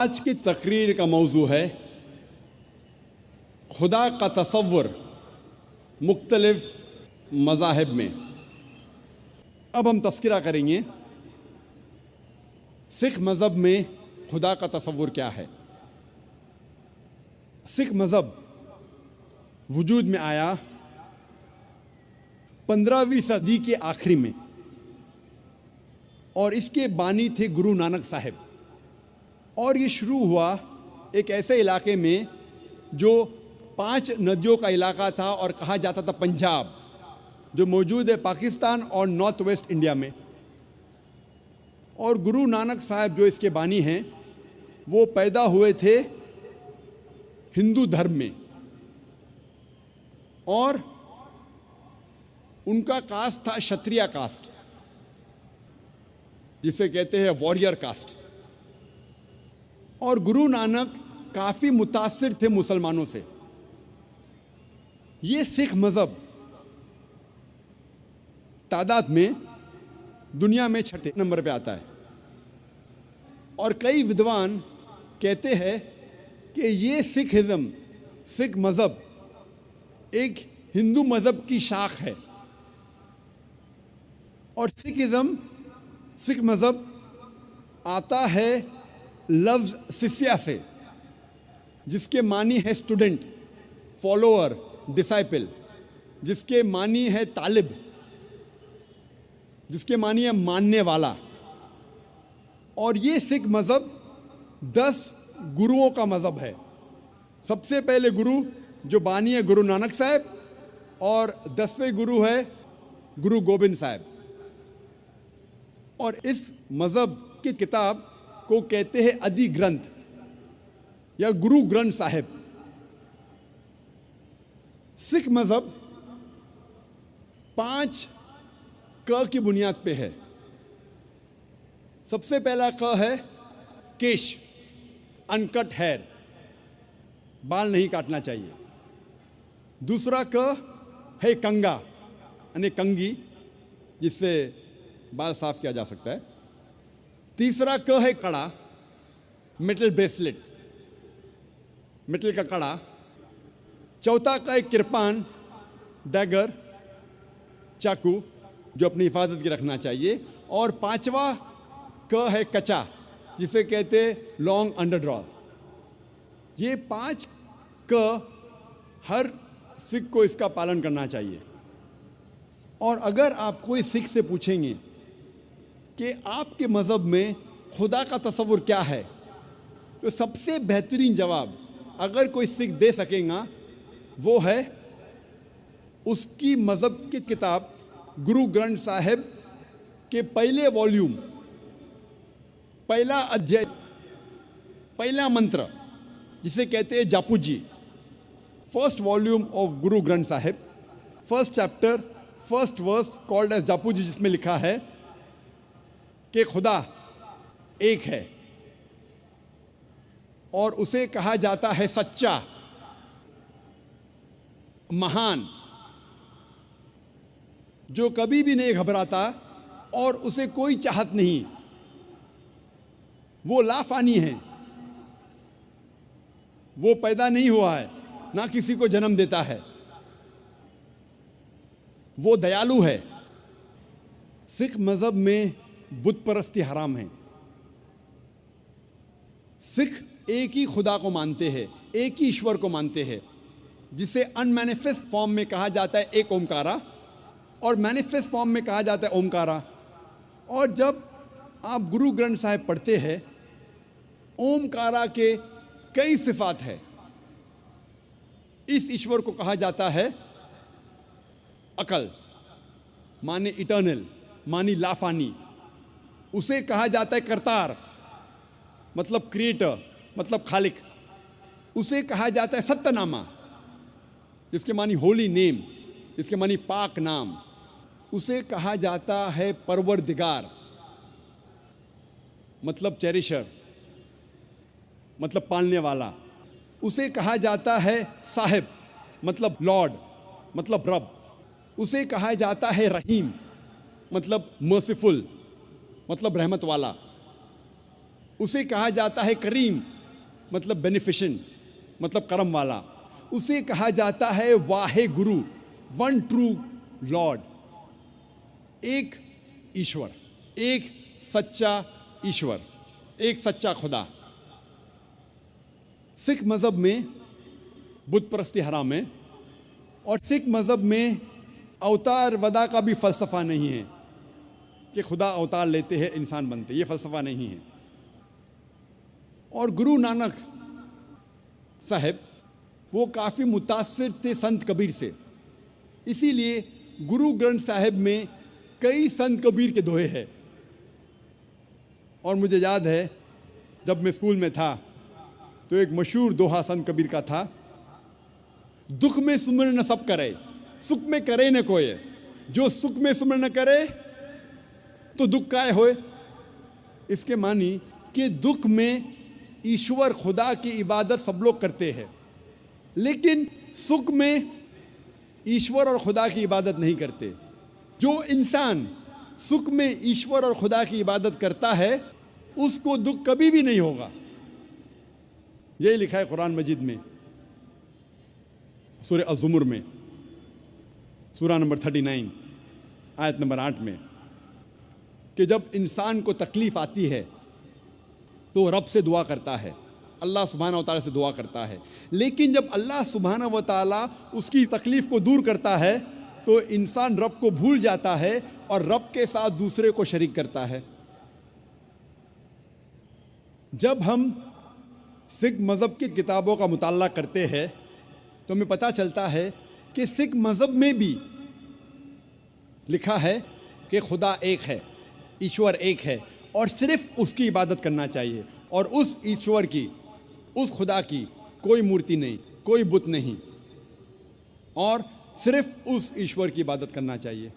आज की तकरीर का मौजू है खुदा का तसव्वुर मुख्तलिफ मज़ाहिब में। अब हम तस्करा करेंगे सिख मज़हब में खुदा का तसव्वुर क्या है। सिख मज़हब वजूद में आया 15वीं सदी के आखिरी में और इसके बानी थे गुरु नानक साहिब। और ये शुरू हुआ एक ऐसे इलाके में जो 5 नदियों का इलाका था और कहा जाता था पंजाब, जो मौजूद है पाकिस्तान और नॉर्थ वेस्ट इंडिया में। और गुरु नानक साहब जो इसके बानी हैं वो पैदा हुए थे हिंदू धर्म में और उनका कास्ट था क्षत्रिय कास्ट, जिसे कहते हैं वॉरियर कास्ट। और गुरु नानक काफ़ी मुतासिर थे मुसलमानों से। ये सिख मज़हब तादाद में दुनिया में 6 नंबर पे आता है और कई विद्वान कहते हैं कि ये सिखिज़्म, सिख मज़हब एक हिंदू मज़हब की शाख है। और सिखिज़्म, सिख मज़हब आता है लफ्ज़ शिष्या से, जिसके मानी है स्टूडेंट, फॉलोअर, डिसाइपल, जिसके मानी है तालिब, जिसके मानी है मानने वाला। और ये सिख मज़हब 10 गुरुओं का मज़हब है। सबसे पहले गुरु जो बानी है गुरु नानक साहब और 10वें गुरु है गुरु गोबिंद साहब। और इस मज़हब की किताब को कहते हैं आदि ग्रंथ या गुरु ग्रंथ साहिब। सिख मज़हब 5 क की बुनियाद पे है। सबसे पहला क है केश, अनकट हेयर, बाल नहीं काटना चाहिए। दूसरा क है कंगा, यानी कंगी, जिससे बाल साफ किया जा सकता है। तीसरा क है कड़ा, मेटल ब्रेसलेट, मेटल का कड़ा। चौथा का है किरपान, डैगर, चाकू, जो अपनी हिफाजत की रखना चाहिए। और 5वां क है कचा, जिसे कहते हैं लॉन्ग अंडरड्रॉ। ये 5 क हर सिख को इसका पालन करना चाहिए। और अगर आप कोई सिख से पूछेंगे कि आपके मज़हब में खुदा का तसव्वुर क्या है, तो सबसे बेहतरीन जवाब अगर कोई सिख दे सकेगा वो है उसकी मज़हब की किताब गुरु ग्रंथ साहिब के पहले वॉल्यूम, पहला अध्याय, पहला मंत्र, जिसे कहते हैं Japu ji. First volume of Guru Granth Sahib, first chapter, first verse called as Japu ji, जिसमें लिखा है कि खुदा एक है और उसे कहा जाता है सच्चा, महान, जो कभी भी नहीं घबराता और उसे कोई चाहत नहीं। वो लाफानी है, वो पैदा नहीं हुआ है, ना किसी को जन्म देता है, वो दयालु है। सिख मज़हब में बुत परस्ती हराम है। सिख एक ही खुदा को मानते हैं, एक ही ईश्वर को मानते हैं, जिसे अनमैनिफेस्ट फॉर्म में कहा जाता है एक ओमकारा और मैनिफेस्ट फॉर्म में कहा जाता है ओमकारा। और जब आप गुरु ग्रंथ साहिब पढ़ते हैं, ओमकारा के कई सिफात है। इस ईश्वर को कहा जाता है अकल, माने इटर्नल, मानी लाफानी। उसे कहा जाता है करतार, मतलब क्रिएटर, मतलब खालिक। उसे कहा जाता है सत्यनामा, जिसके मानी होली नेम, जिसके मानी पाक नाम। उसे कहा जाता है परवरदिगार, मतलब चेरिशर, मतलब पालने वाला। उसे कहा जाता है साहिब, मतलब लॉर्ड, मतलब रब। उसे कहा जाता है रहीम, मतलब मर्सीफुल, मतलब रहमत वाला। उसे कहा जाता है करीम, मतलब बेनिफिशेंट, मतलब करम वाला। उसे कहा जाता है Wahe Guru, one true Lord, एक ईश्वर, एक सच्चा ईश्वर, एक सच्चा खुदा। सिख मज़हब में बुत परस्ती हराम है, और सिख मज़हब में अवतार वदा का भी फ़लसफ़ा नहीं है कि खुदा अवतार लेते हैं इंसान बनते, ये फ़लसफ़ा नहीं है। और गुरु नानक साहब वो काफ़ी मुतासिर थे संत कबीर से, इसीलिए गुरु ग्रंथ साहिब में कई संत कबीर के दोहे हैं। और मुझे याद है जब मैं स्कूल में था तो एक मशहूर दोहा संत कबीर का था, दुख में सुमर न सब करे, सुख में करे न कोय, जो सुख में सुमर न करे तो दुख काय होए। इसके मानी कि दुख में ईश्वर खुदा की इबादत सब लोग करते हैं, लेकिन सुख में ईश्वर और खुदा की इबादत नहीं करते। जो इंसान सुख में ईश्वर और खुदा की इबादत करता है उसको दुख कभी भी नहीं होगा। यही लिखा है कुरान मजीद में, सूरह अज़्ज़ुमर में, सूरा नंबर 39 आयत नंबर 8 में, कि जब इंसान को तकलीफ़ आती है तो रब से दुआ करता है, अल्लाह सुब्हानहू व तआला से दुआ करता है। लेकिन जब अल्लाह सुब्हानहू व तआला उसकी तकलीफ़ को दूर करता है तो इंसान रब को भूल जाता है और रब के साथ दूसरे को शरीक करता है। जब हम सिख मज़हब की किताबों का मुताला करते हैं तो हमें पता चलता है कि सिख मज़हब में भी लिखा है कि खुदा एक है, ईश्वर एक है, और सिर्फ उसकी इबादत करना चाहिए, और उस ईश्वर की, उस खुदा की कोई मूर्ति नहीं, कोई बुत नहीं, और सिर्फ उस ईश्वर की इबादत करना चाहिए।